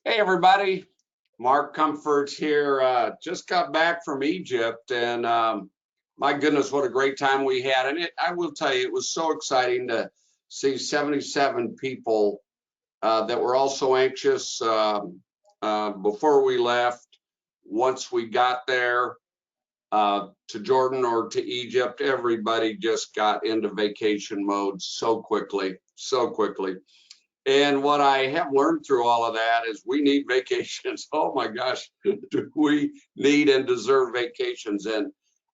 Hey everybody, Mark Comfort here. Just got back from Egypt, and my goodness, what a great time we had! And I will tell you, it was so exciting to see 77 people that were all so anxious before we left. Once we got there to Jordan or to Egypt, everybody just got into vacation mode so quickly, so quickly. And what I have learned through all of that is we need vacations. Oh my gosh, do we need and deserve vacations? And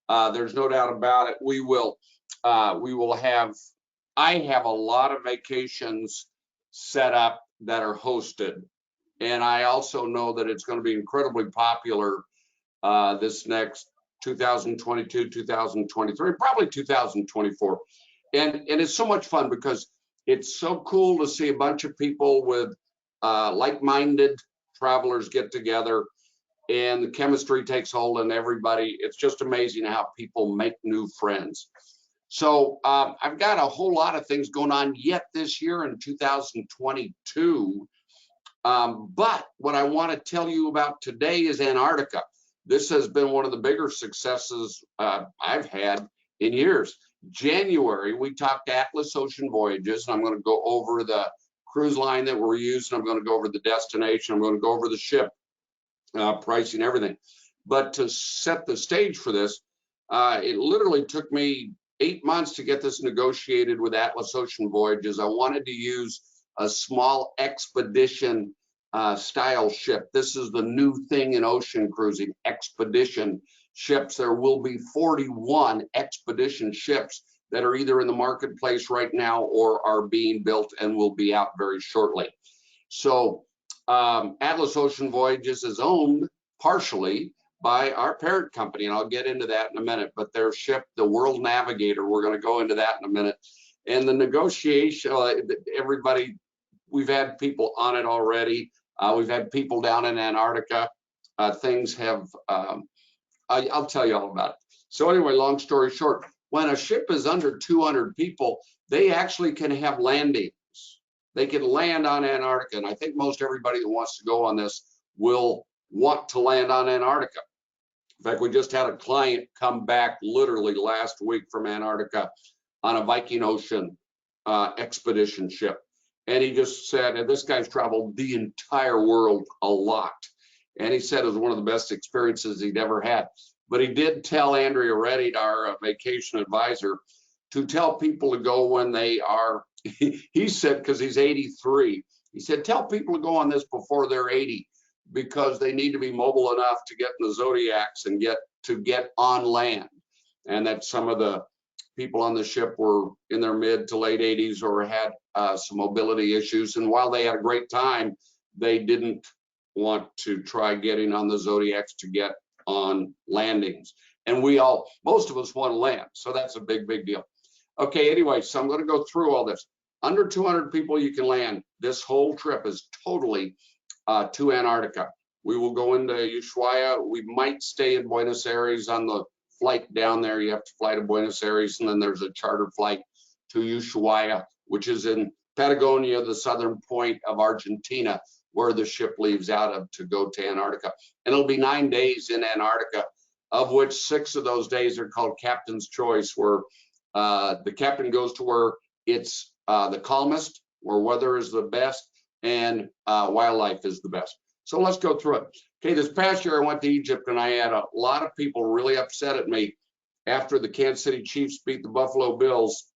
there's no doubt about it. We will have, I have a lot of vacations set up that are hosted. And I also know that it's going to be incredibly popular this next 2022, 2023, probably 2024. And it's so much fun because it's so cool to see a bunch of people with like-minded travelers get together, and the chemistry takes hold, and everybody, it's just amazing how people make new friends. So I've got a whole lot of things going on yet this year in 2022. But what I want to tell you about today is Antarctica. This has been one of the bigger successes I've had in years. January, we talked Atlas Ocean Voyages, and I'm going to go over the cruise line that we're using. I'm going to go over the destination. I'm going to go over the ship, pricing, everything. But to set the stage for this, it literally took me 8 months to get this negotiated with Atlas Ocean Voyages. I wanted to use a small expedition style ship. This is the new thing in ocean cruising, expedition ships. There will be 41 expedition ships that are either in the marketplace right now or are being built and will be out very shortly. So Atlas Ocean Voyages is owned partially by our parent company, and I'll get into that in a minute, but their ship, the World Navigator, we're going to go into that in a minute. And the negotiation, everybody, we've had people on it already. We've had people down in Antarctica. Things have, I'll tell you all about it. So anyway, long story short, when a ship is under 200 people, they actually can have landings. They can land on Antarctica. And I think most everybody that wants to go on this will want to land on Antarctica. In fact, we just had a client come back literally last week from Antarctica on a Viking Ocean expedition ship. And he just said, and this guy's traveled the entire world a lot. And he said it was one of the best experiences he'd ever had. But he did tell Andrea Reddy, our vacation advisor, to tell people to go when they are, he said, because he's 83, he said, tell people to go on this before they're 80, because they need to be mobile enough to get in the Zodiacs and get on land. And that some of the people on the ship were in their mid to late 80s or had some mobility issues. And while they had a great time, they didn't want to try getting on the Zodiacs to get on landings. And most of us want to land. So that's a big, big deal. Okay, anyway, so I'm going to go through all this. Under 200 people, you can land. This whole trip is totally to Antarctica. We will go into Ushuaia. We might stay in Buenos Aires on the flight down there. You have to fly to Buenos Aires, and then there's a charter flight to Ushuaia, which is in Patagonia, the southern point of Argentina, where the ship leaves out of to go to Antarctica. And it'll be 9 days in Antarctica, of which 6 of those days are called Captain's Choice, where the captain goes to where it's the calmest, where weather is the best, and wildlife is the best. So let's go through it. Okay, this past year I went to Egypt, and I had a lot of people really upset at me after the Kansas City Chiefs beat the Buffalo Bills.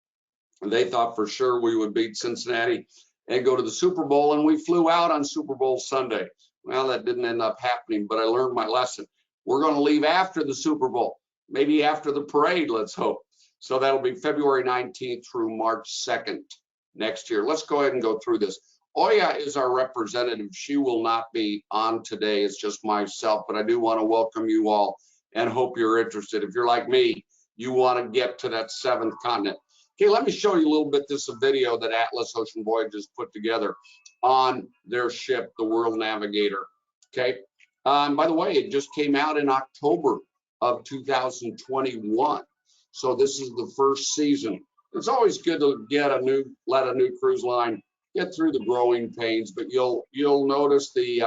They thought for sure we would beat Cincinnati and go to the Super Bowl, and we flew out on Super Bowl Sunday. Well, that didn't end up happening, but I learned my lesson. We're going to leave after the Super Bowl, maybe after the parade, let's hope. So that'll be February 19th through March 2nd next year. Let's go ahead and go through this. Oya is our representative. She will not be on today. It's just myself, but I do want to welcome you all and hope you're interested. If you're like me, you want to get to that 7th continent. Okay, let me show you a little bit. This is a video that Atlas Ocean Voyages put together on their ship, the World Navigator. Okay, by the way, it just came out in October of 2021. So this is the first season. It's always good to get let a new cruise line get through the growing pains, but you'll notice the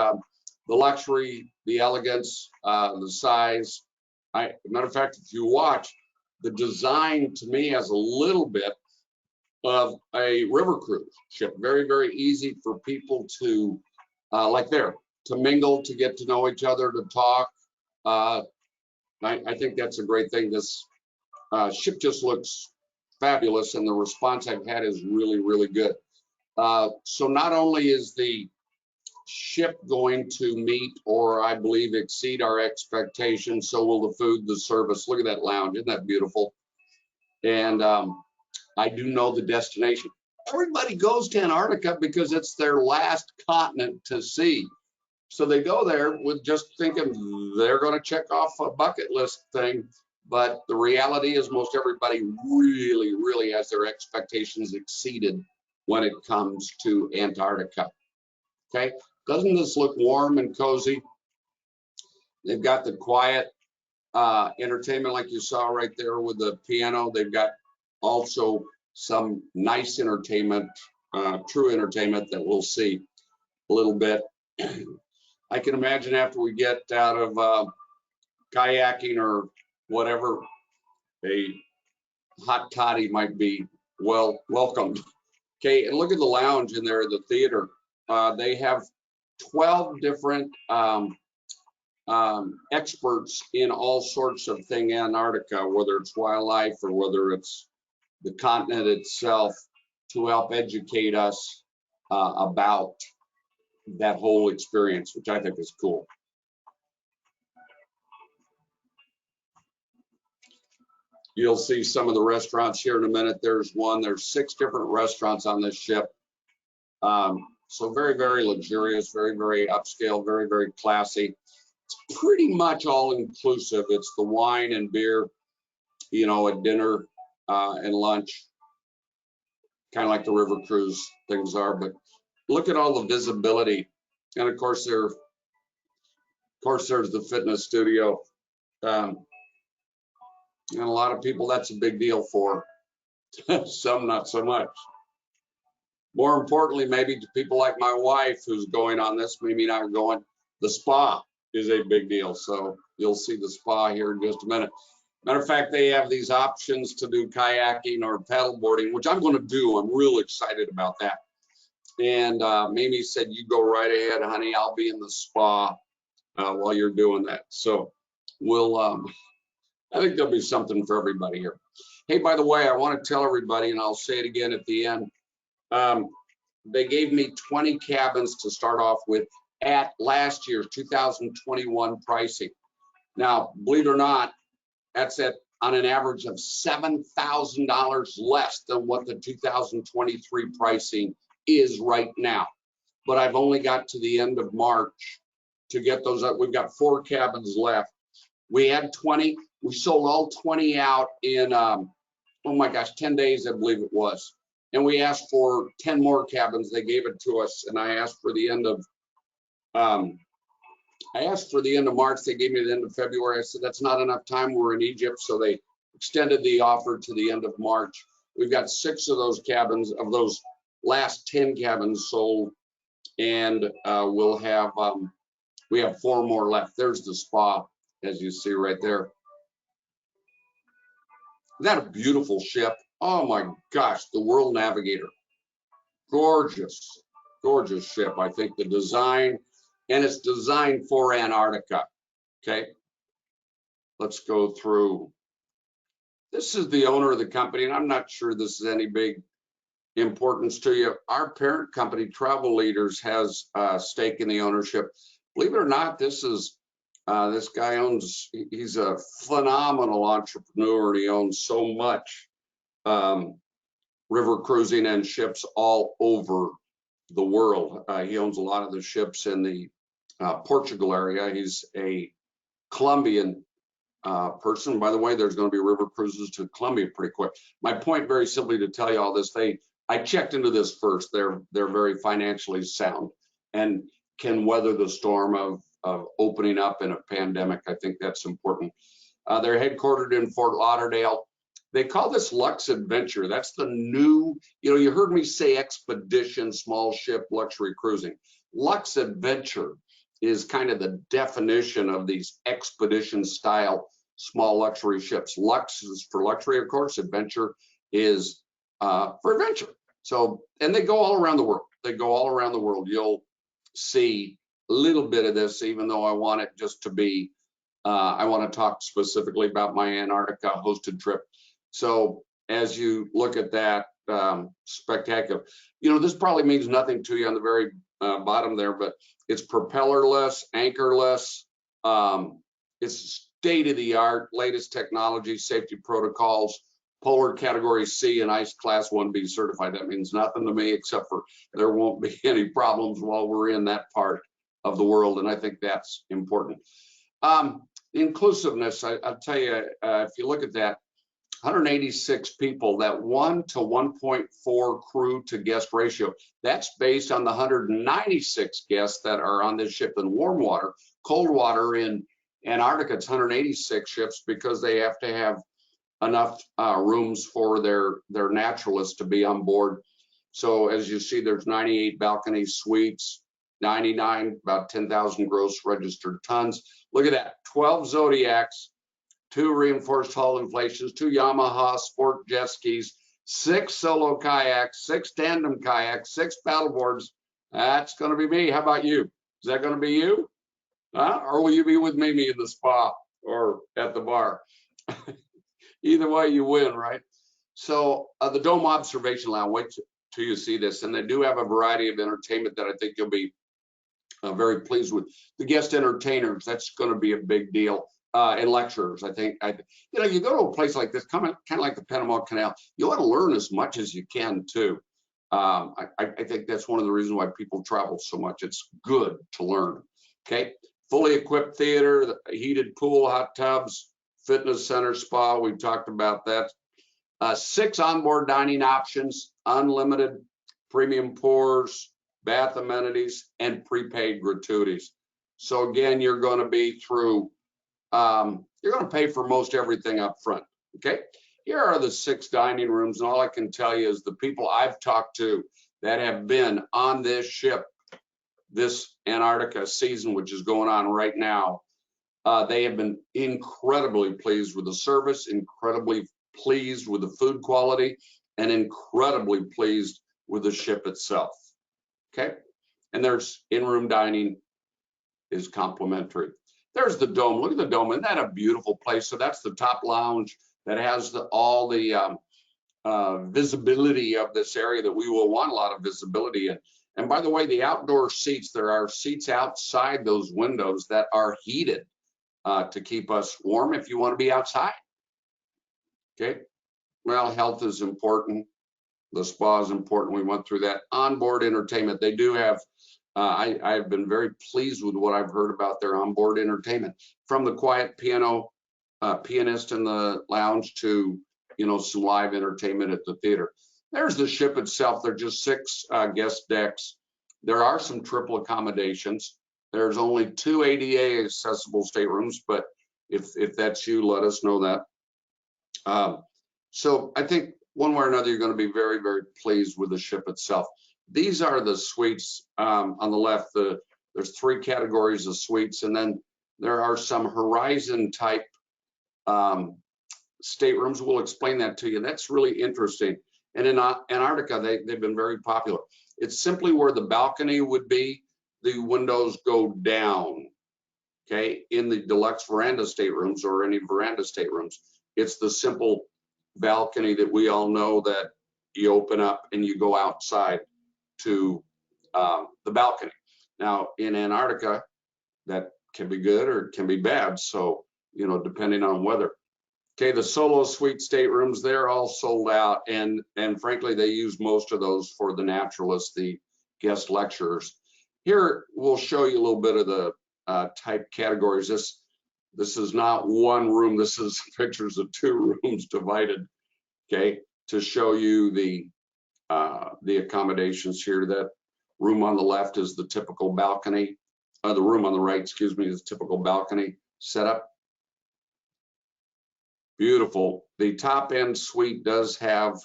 luxury, the elegance, the size. Matter of fact, if you watch, the design to me has a little bit of a river cruise ship. Very, very easy for people to, like there, to mingle, to get to know each other, to talk. I think that's a great thing. This ship just looks fabulous, and the response I've had is really, really good. So not only is the ship going to meet or I believe exceed our expectations, so will the food, the service. Look at that lounge, isn't that beautiful? And I do know the destination. Everybody goes to Antarctica because it's their last continent to see. So they go there with just thinking they're going to check off a bucket list thing. But the reality is most everybody really, really has their expectations exceeded when it comes to Antarctica. Okay, doesn't this look warm and cozy? They've got the quiet entertainment like you saw right there with the piano. They've got also some nice entertainment, true entertainment that we'll see a little bit. I can imagine after we get out of kayaking or whatever, a hot toddy might be welcomed. Okay, and look at the lounge in there, the theater. They have 12 different experts in all sorts of things Antarctica, whether it's wildlife or whether it's the continent itself, to help educate us about that whole experience, which I think is cool. You'll see some of the restaurants here in a minute. There's 6 different restaurants on this ship. So very, very luxurious, very, very upscale, very, very classy. It's pretty much all inclusive. It's the wine and beer, you know, at dinner and lunch, kind of like the river cruise things are. But look at all the visibility, and of course there's the fitness studio. And a lot of people, that's a big deal for. Some not so much. More importantly, maybe to people like my wife who's going on this, maybe not going, the spa is a big deal. So you'll see the spa here in just a minute. Matter of fact, they have these options to do kayaking or paddleboarding, which I'm going to do. I'm real excited about that. And Mimi said, you go right ahead, honey. I'll be in the spa while you're doing that. So we'll, I think there'll be something for everybody here. Hey, by the way, I want to tell everybody, and I'll say it again at the end, they gave me 20 cabins to start off with at last year's 2021 pricing. Now, believe it or not, that's on an average of $7,000 less than what the 2023 pricing is right now. But I've only got to the end of March to get those up. We've got 4 cabins left. We had 20. We sold all 20 out in, oh my gosh, 10 days, I believe it was. And we asked for 10 more cabins. They gave it to us, and I asked for the end of March. They gave me the end of February. I said, that's not enough time. We're in Egypt. So they extended the offer to the end of March. We've got 6 of those cabins, of those last 10 cabins sold. And we'll have, we have 4 more left. There's the spa, as you see right there. Isn't that a beautiful ship? Oh my gosh, the World Navigator. Gorgeous, gorgeous ship. I think the design, and it's designed for Antarctica. Okay, let's go through. This is the owner of the company, and I'm not sure this is any big importance to you. Our parent company, Travel Leaders, has a stake in the ownership. Believe it or not, this is this guy owns, he's a phenomenal entrepreneur, and he owns so much river cruising and ships all over the world. He owns a lot of the ships in the Portugal area. He's a Colombian person. By the way, there's going to be river cruises to Colombia pretty quick. My point, very simply, to tell you all this, I checked into this first. They're very financially sound and can weather the storm of opening up in a pandemic. I think that's important. They're headquartered in Fort Lauderdale. They call this Lux Adventure. That's the new, you heard me say expedition, small ship, luxury cruising. Lux Adventure is kind of the definition of these expedition style small luxury ships. Lux is for luxury, of course. Adventure is for adventure. So, and they go all around the world. They go all around the world. You'll see a little bit of this, even though I want it just to be, I want to talk specifically about my Antarctica hosted trip. So as you look at that, spectacular. This probably means nothing to you on the very bottom there, but it's propellerless, anchorless. It's state-of-the-art, latest technology, safety protocols, polar category C and ice class 1B certified. That means nothing to me, except for there won't be any problems while we're in that part of the world, and I think that's important. Inclusiveness, I'll tell you, if you look at that, 186 people, that 1 to 1.4 crew to guest ratio. That's based on the 196 guests that are on this ship in warm water. Cold water in Antarctica, it's 186 ships because they have to have enough rooms for their naturalists to be on board. So as you see, there's 98 balcony suites, 99, about 10,000 gross registered tons. Look at that, 12 Zodiacs, 2 reinforced hull inflations, 2 Yamaha sport jet skis, 6 solo kayaks, 6 tandem kayaks, 6 paddleboards. That's going to be me. How about you? Is that going to be you? Or will you be with Mimi in the spa or at the bar? Either way, you win, right? So the Dome Observation Lounge, wait till you see this. And they do have a variety of entertainment that I think you'll be very pleased with. The guest entertainers, that's going to be a big deal. And lecturers, I think, you go to a place like this, kind of like the Panama Canal, you want to learn as much as you can too. I think that's one of the reasons why people travel so much. It's good to learn. Okay, fully equipped theater, the heated pool, hot tubs, fitness center, spa. We talked about that. 6 onboard dining options, unlimited premium pours, bath amenities, and prepaid gratuities. So again, you're going to be through. You're going to pay for most everything up front. Okay, here are the 6 dining rooms, and all I can tell you is the people I've talked to that have been on this ship this Antarctica season, which is going on right now, they have been incredibly pleased with the service, incredibly pleased with the food quality, and incredibly pleased with the ship itself. Okay, and there's in-room dining is complimentary. There's the dome. Look at the dome. Isn't that a beautiful place? So that's the top lounge that has all the visibility of this area that we will want a lot of visibility in. And by the way, the outdoor seats, there are seats outside those windows that are heated to keep us warm if you want to be outside. Okay. Well, health is important. The spa is important. We went through that. Onboard entertainment. They do have. I've been very pleased with what I've heard about their onboard entertainment, from the quiet piano pianist in the lounge to some live entertainment at the theater. There's the ship itself. There are just 6 guest decks. There are some triple accommodations. There's only 2 ADA accessible staterooms, but if that's you, let us know that. So I think one way or another, you're going to be very, very pleased with the ship itself. These are the suites on the left. There's 3 categories of suites, and then there are some Horizon type staterooms. We'll explain that to you. That's really interesting. And in Antarctica, they've been very popular. It's simply where the balcony would be. The windows go down. Okay, in the deluxe veranda staterooms or any veranda staterooms, it's the simple balcony that we all know that you open up and you go outside to the balcony. Now in Antarctica, that can be good or it can be bad. So, depending on weather. Okay, the solo suite staterooms, they're all sold out. And frankly, they use most of those for the naturalists, the guest lecturers. Here, we'll show you a little bit of the type categories. This is not one room. This is pictures of 2 rooms divided, okay, to show you the accommodations here. That room on the left is the typical balcony. The room on the right, excuse me, is typical balcony setup. Beautiful. The top end suite does have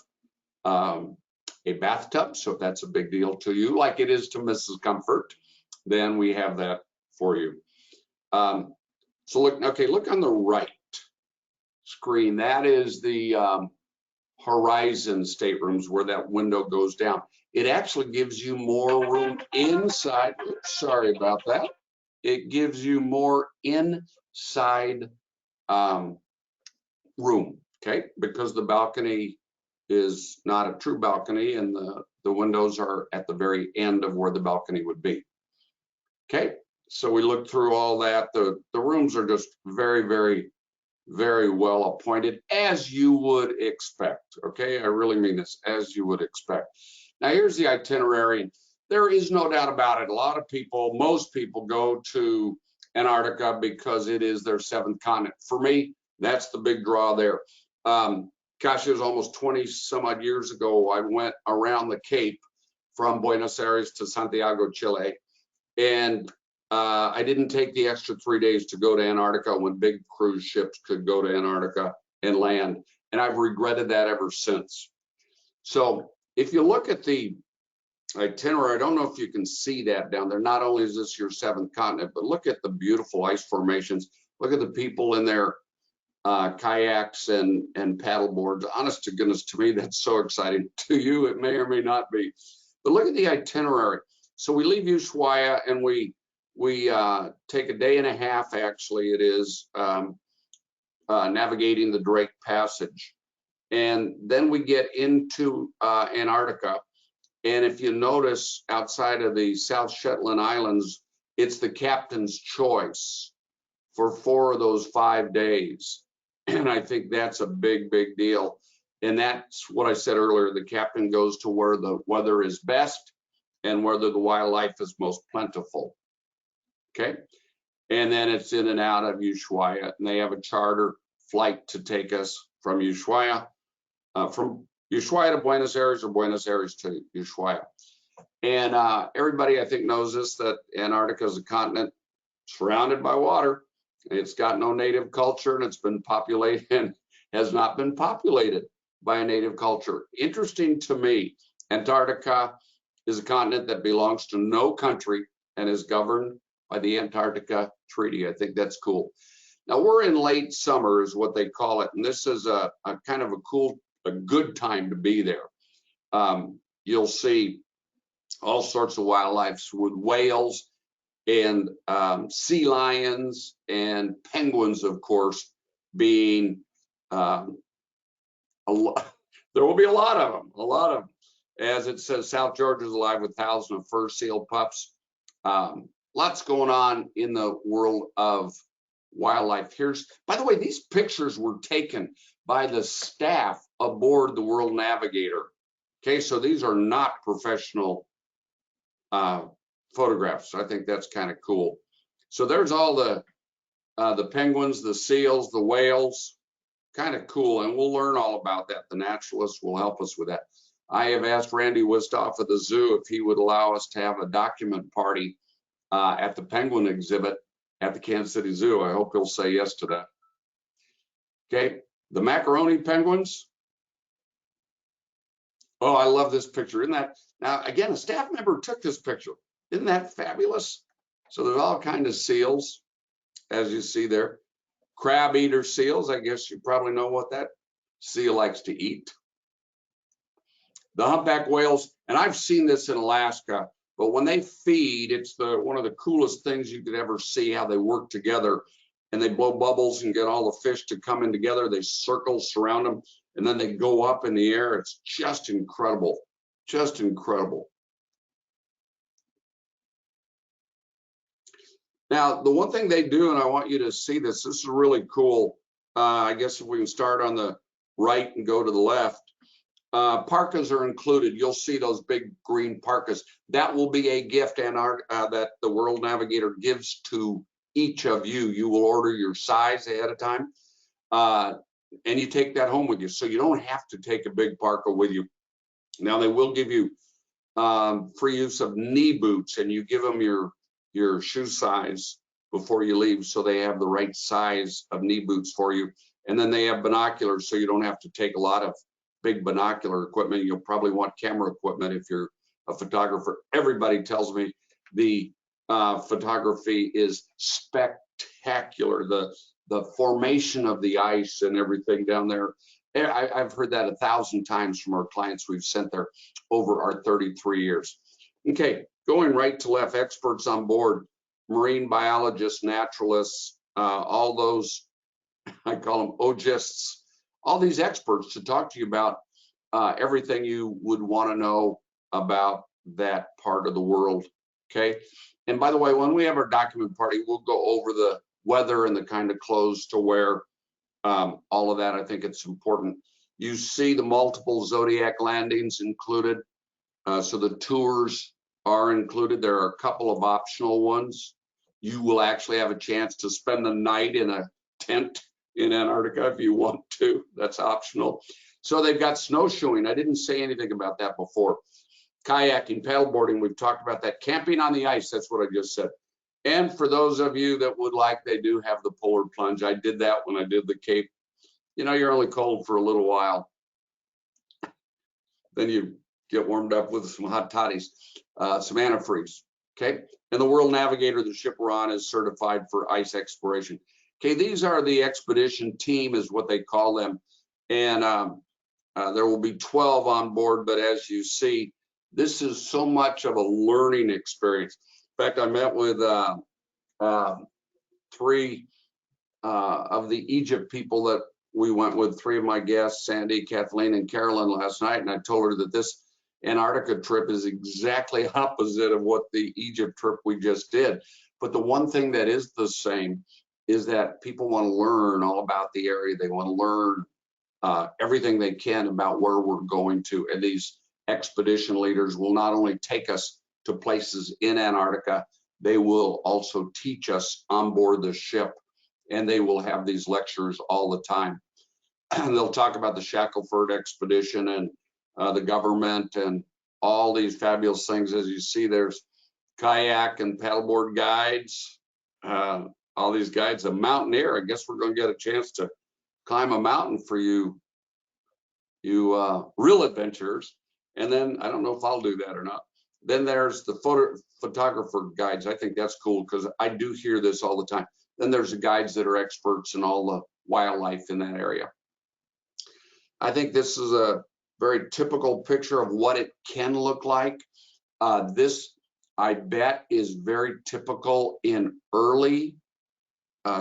a bathtub, so if that's a big deal to you, like it is to Mrs. Comfort, then we have that for you. So look on the right screen. That is the horizon staterooms where that window goes down. It actually gives you more room inside. Oops, sorry about that. It gives you more inside room, okay? Because the balcony is not a true balcony and the windows are at the very end of where the balcony would be. Okay, so we looked through all that. The rooms are just very, very, very well appointed, as you would expect. Okay, I really mean this, as you would expect. Now here's the itinerary. There is no doubt about it. A lot of people, most people go to Antarctica because it is their seventh continent. For me, that's the big draw there. Gosh, it was almost 20 some odd years ago. I went around the Cape from Buenos Aires to Santiago, Chile. And I didn't take the extra 3 days to go to Antarctica when big cruise ships could go to Antarctica and land. And I've regretted that ever since. So if you look at the itinerary, I don't know if you can see that down there. Not only is this your seventh continent, but look at the beautiful ice formations. Look at the people in their kayaks and paddle boards. Honest to goodness, to me, that's so exciting. To you, it may or may not be. But look at the itinerary. So we leave Ushuaia and we take a day and a half, actually, it is, navigating the Drake Passage. And then we get into Antarctica. And if you notice, outside of the South Shetland Islands, it's the captain's choice for 4 of those 5 days. And I think that's a big, big deal. And that's what I said earlier. The captain goes to where the weather is best and where the wildlife is most plentiful. Okay. And then it's in and out of Ushuaia. And they have a charter flight to take us from Ushuaia to Buenos Aires or Buenos Aires to Ushuaia. And everybody, I think, knows this, that Antarctica is a continent surrounded by water. It's got no native culture, and it's been populated and has not been populated by a native culture. Interesting to me, Antarctica is a continent that belongs to no country and is governed by the Antarctica Treaty. I think that's cool. Now we're in late summer is what they call it. And this is a kind of a good time to be there. You'll see all sorts of wildlife with whales and sea lions and penguins, of course, being a lot. There will be a lot of them, As it says, South Georgia is alive with thousands of fur seal pups. Lots going on in the world of wildlife. By the way, these pictures were taken by the staff aboard the World Navigator. Okay, so these are not professional photographs. I think that's kind of cool. So there's all the penguins, the seals, the whales. Kind of cool, and we'll learn all about that. The naturalists will help us with that. I have asked Randy Wistoff of the zoo if he would allow us to have a document party at the penguin exhibit at the Kansas City Zoo. I hope he'll say yes to that. Okay, the macaroni penguins. Oh, I love this picture. Isn't that, now again, a staff member took this picture. Isn't that fabulous? So there's all kinds of seals, as you see there. Crab eater seals, I guess you probably know what that seal likes to eat. The humpback whales, and I've seen this in Alaska, but when they feed, it's one of the coolest things you could ever see, how they work together, and they blow bubbles and get all the fish to come in together. They circle, surround them, and then they go up in the air. It's just incredible, just incredible. Now, the one thing they do, and I want you to see this, this is really cool. I guess if we can start on the right and go to the left. Parkas are included. You'll see those big green parkas. That will be a gift that the World Navigator gives to each of you. You will order your size ahead of time, and you take that home with you. So you don't have to take a big parka with you. Now, they will give you free use of knee boots, and you give them your shoe size before you leave, so they have the right size of knee boots for you. And then they have binoculars, so you don't have to take a lot of big binocular equipment. You'll probably want camera equipment if you're a photographer. Everybody tells me the photography is spectacular. The formation of the ice and everything down there. I've heard that 1,000 times from our clients we've sent there over our 33 years. Okay, going right to left, experts on board, marine biologists, naturalists, all those, I call them ogists, all these experts to talk to you about everything you would want to know about that part of the world. Okay, and by the way, when we have our document party, we'll go over the weather and the kind of clothes to wear, all of that. I think it's important. You see the multiple Zodiac landings included, so the tours are included. There are a couple of optional ones. You will actually have a chance to spend the night in a tent in Antarctica if you want to. That's optional. So they've got snowshoeing. I didn't say anything about that before. Kayaking, paddleboarding, we've talked about that. Camping on the ice, that's what I just said. And for those of you that would like, they do have the polar plunge. I did that when I did the Cape. You know, you're only cold for a little while. Then you get warmed up with some hot toddies, some antifreeze, okay? And the World Navigator, the ship we're on, is certified for ice exploration. Okay, these are the expedition team is what they call them. And there will be 12 on board, but as you see, this is so much of a learning experience. In fact, I met with 3 of the Egypt people that we went with, 3 of my guests, Sandy, Kathleen, and Carolyn last night, and I told her that this Antarctica trip is exactly opposite of what the Egypt trip we just did. But the one thing that is the same is that people want to learn all about the area. They want to learn everything they can about where we're going to. And these expedition leaders will not only take us to places in Antarctica, they will also teach us on board the ship. And they will have these lectures all the time. And they'll talk about the Shackelford expedition and the government and all these fabulous things. As you see, there's kayak and paddleboard guides, all these guides. A mountaineer, I guess we're going to get a chance to climb a mountain for you real adventurers. And then I don't know if I'll do that or not. Then there's the photographer guides. I think that's cool because I do hear this all the time. Then there's the guides that are experts in all the wildlife in that area. I think this is a very typical picture of what it can look like. This, I bet, is very typical in early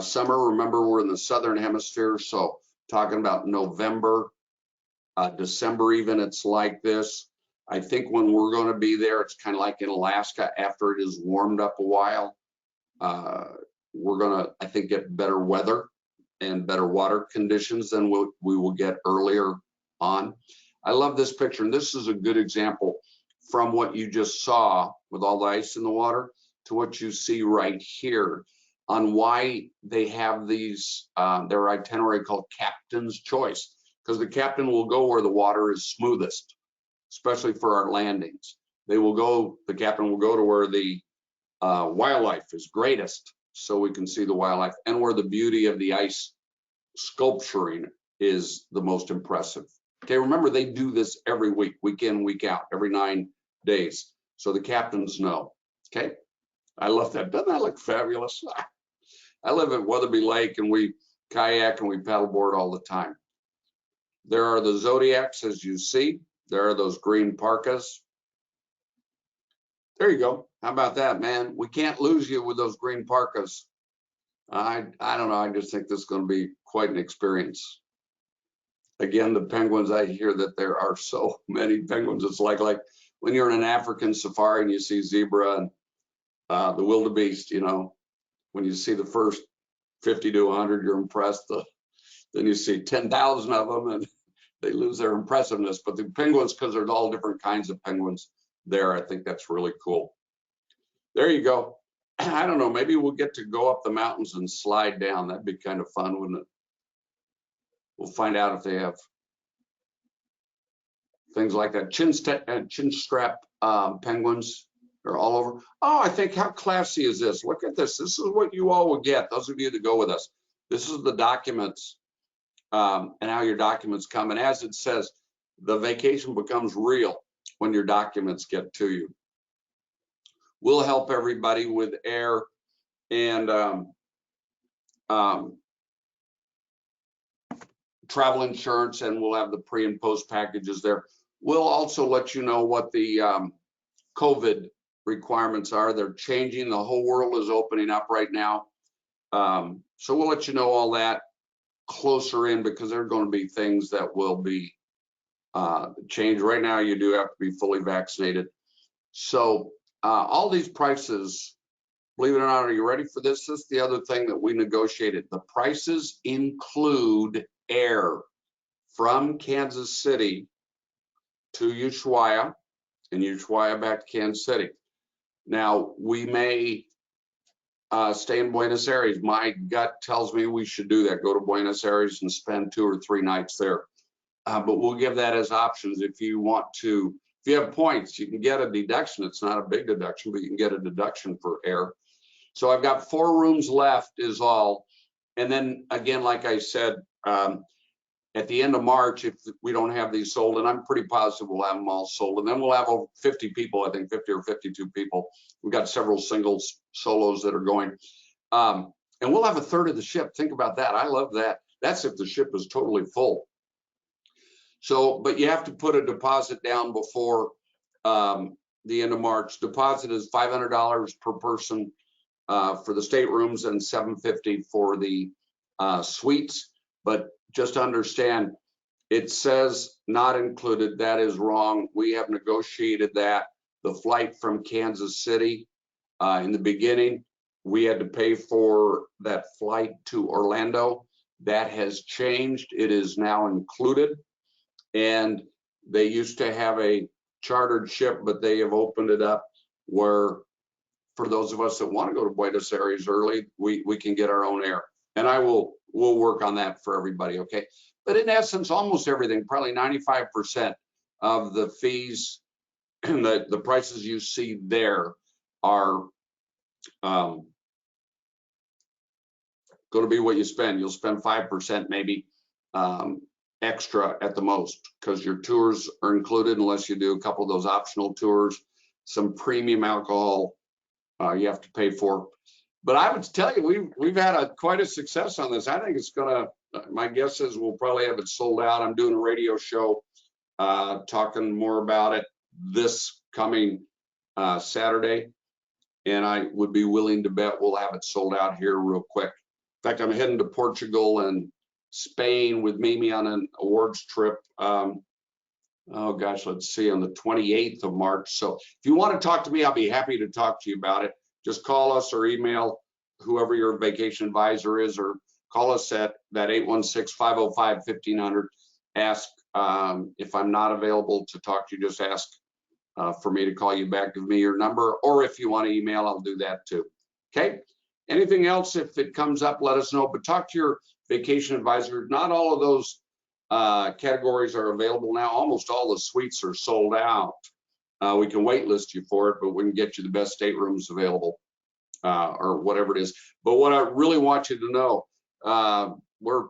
summer. Remember, we're in the southern hemisphere, so talking about November, December even, it's like this. I think when we're going to be there, it's kind of like in Alaska after it is warmed up a while. We're going to, I think, get better weather and better water conditions than we will get earlier on. I love this picture, and this is a good example from what you just saw with all the ice in the water to what you see right here on why they have these, their itinerary called Captain's Choice, because the captain will go where the water is smoothest, especially for our landings. The captain will go to where the wildlife is greatest, so we can see the wildlife, and where the beauty of the ice sculpturing is the most impressive. Okay, remember they do this every week, week in, week out, every 9 days. So the captains know. Okay, I love that. Doesn't that look fabulous? I live at Weatherby Lake and we kayak and we paddleboard all the time. There are the Zodiacs, as you see. There are those green parkas. There you go. How about that, man? We can't lose you with those green parkas. I don't know. I just think this is going to be quite an experience. Again, the penguins, I hear that there are so many penguins. It's like when you're in an African safari and you see zebra and the wildebeest, you know, when you see the first 50 to 100, you're impressed. Then you see 10,000 of them and they lose their impressiveness. But the penguins, because there's all different kinds of penguins there, I think that's really cool. There you go. I don't know, maybe we'll get to go up the mountains and slide down. That'd be kind of fun, wouldn't it? We'll find out if they have things like that. Chin strap penguins are all over. Oh, I think, how classy is this? Look at this. This is what you all will get, those of you that go with us. This is the documents and how your documents come. And as it says, the vacation becomes real when your documents get to you. We'll help everybody with air and travel insurance, and we'll have the pre and post packages there. We'll also let you know what the COVID requirements are. They're changing. The whole world is opening up right now. So we'll let you know all that closer in, because there are going to be things that will be changed. Right now, you do have to be fully vaccinated. So all these prices, believe it or not, are you ready for this? This is the other thing that we negotiated. The prices include air from Kansas City to Ushuaia and Ushuaia back to Kansas City. Now, we may stay in Buenos Aires. My gut tells me we should do that, go to Buenos Aires and spend 2 or 3 nights there. But we'll give that as options. If you want to, if you have points, you can get a deduction. It's not a big deduction, but you can get a deduction for air. So I've got 4 rooms left is all. And then again, like I said, at the end of March, if we don't have these sold, and I'm pretty positive we'll have them all sold, and then we'll have over 50 people, I think 50 or 52 people. We've got several singles, solos that are going. And we'll have a third of the ship. Think about that. I love that. That's if the ship is totally full. So, but you have to put a deposit down before the end of March. Deposit is $500 per person for the staterooms and $750 for the suites. But just understand, it says not included. That is wrong. We have negotiated that. The flight from Kansas City in the beginning, we had to pay for that flight to Orlando. That has changed. It is now included. And they used to have a chartered ship, but they have opened it up where, for those of us that want to go to Buenos Aires early, we can get our own air. And we'll work on that for everybody, okay? But in essence, almost everything, probably 95% of the fees and the prices you see there are going to be what you spend. You'll spend 5% maybe extra at the most, because your tours are included unless you do a couple of those optional tours. Some premium alcohol you have to pay for. But I would tell you, we've had quite a success on this. I think it's gonna, my guess is we'll probably have it sold out. I'm doing a radio show talking more about it this coming Saturday, and I would be willing to bet we'll have it sold out here real quick. In fact, I'm heading to Portugal and Spain with Mimi on an awards trip. Oh gosh, let's see, on the 28th of March. So if you want to talk to me, I'll be happy to talk to you about it. Just call us or email whoever your vacation advisor is, or call us at that 816-505-1500. Ask if I'm not available to talk to you, just ask for me to call you back, give me your number, or if you want to email, I'll do that too. Okay, anything else, if it comes up, let us know, but talk to your vacation advisor. Not all of those categories are available now. Almost all the suites are sold out. We can wait list you for it, but we can get you the best staterooms available or whatever it is. But what I really want you to know, we're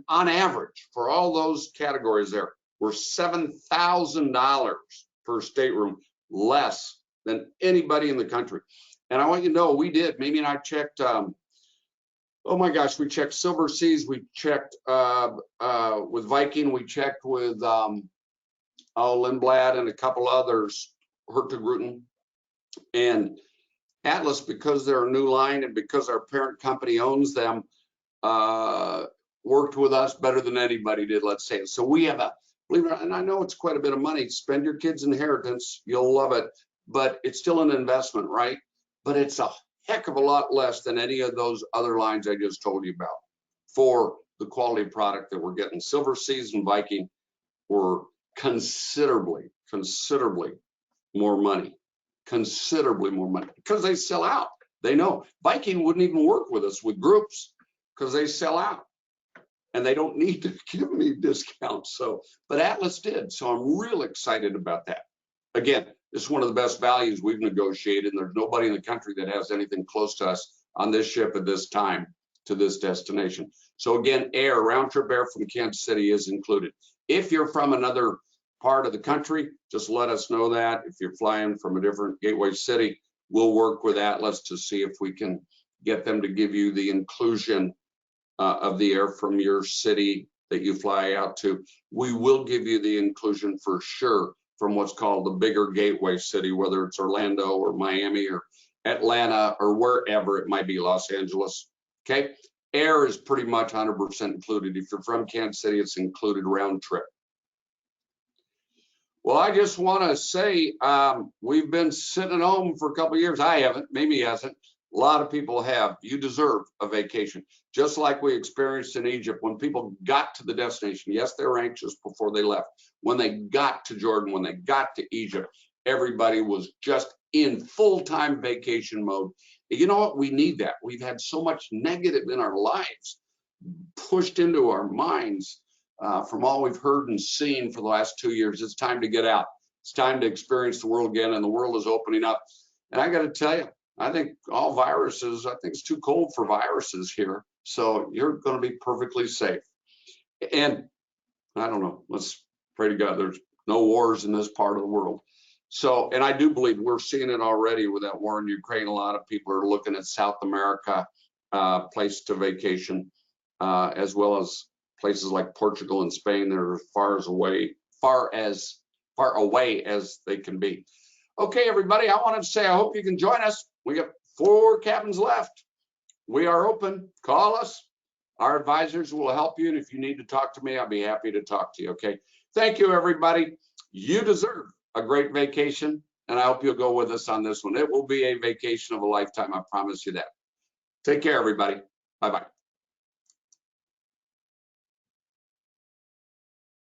on average for all those categories there, we're $7,000 per stateroom less than anybody in the country. And I want you to know, we did, Mimi and I checked, oh my gosh, we checked Silver Seas, we checked with Viking, we checked with Lindblad and a couple others, Hurtigruten, and Atlas, because they're a new line and because our parent company owns them, worked with us better than anybody did, let's say. So we have believe it or not, and I know it's quite a bit of money. Spend your kids' inheritance, you'll love it, but it's still an investment, right? But it's a heck of a lot less than any of those other lines I just told you about for the quality product that we're getting. Silver Seas and Viking were considerably more money, because they sell out. They know Viking wouldn't even work with us with groups because they sell out and they don't need to give me discounts. So, but Atlas did. So I'm real excited about that. Again, this is one of the best values we've negotiated, and there's nobody in the country that has anything close to us on this ship at this time. to this destination. So again, air, round trip air from Kansas City is included. If you're from another part of the country, just let us know that. If you're flying from a different gateway city, we'll work with Atlas to see if we can get them to give you the inclusion of the air from your city that you fly out to. We will give you the inclusion for sure from what's called the bigger gateway city, whether it's Orlando or Miami or Atlanta or wherever it might be, Los Angeles. Okay, air is pretty much 100% included. If you're from Kansas City, it's included round trip. Well, I just want to say we've been sitting at home for a couple of years. I haven't, maybe he hasn't. A lot of people have. You deserve a vacation, just like we experienced in Egypt. When people got to the destination, yes, they were anxious before they left. When they got to Jordan, when they got to Egypt, everybody was just in full-time vacation mode. You know what? We need that. We've had so much negative in our lives pushed into our minds from all we've heard and seen for the last 2 years. It's time to get out. It's time to experience the world again, and the world is opening up. And I got to tell you, I think all viruses, I think it's too cold for viruses here. So you're going to be perfectly safe. And I don't know, let's pray to God there's no wars in this part of the world. So, and I do believe we're seeing it already with that war in Ukraine. A lot of people are looking at South America, place to vacation, as well as places like Portugal and Spain that are as far away as they can be. Okay, everybody, I wanted to say I hope you can join us. We got 4 cabins left. We are open. Call us. Our advisors will help you. And if you need to talk to me, I'll be happy to talk to you. Okay. Thank you, everybody. You deserve a great vacation. And I hope you'll go with us on this one. It will be a vacation of a lifetime. I promise you that. Take care, everybody. Bye-bye.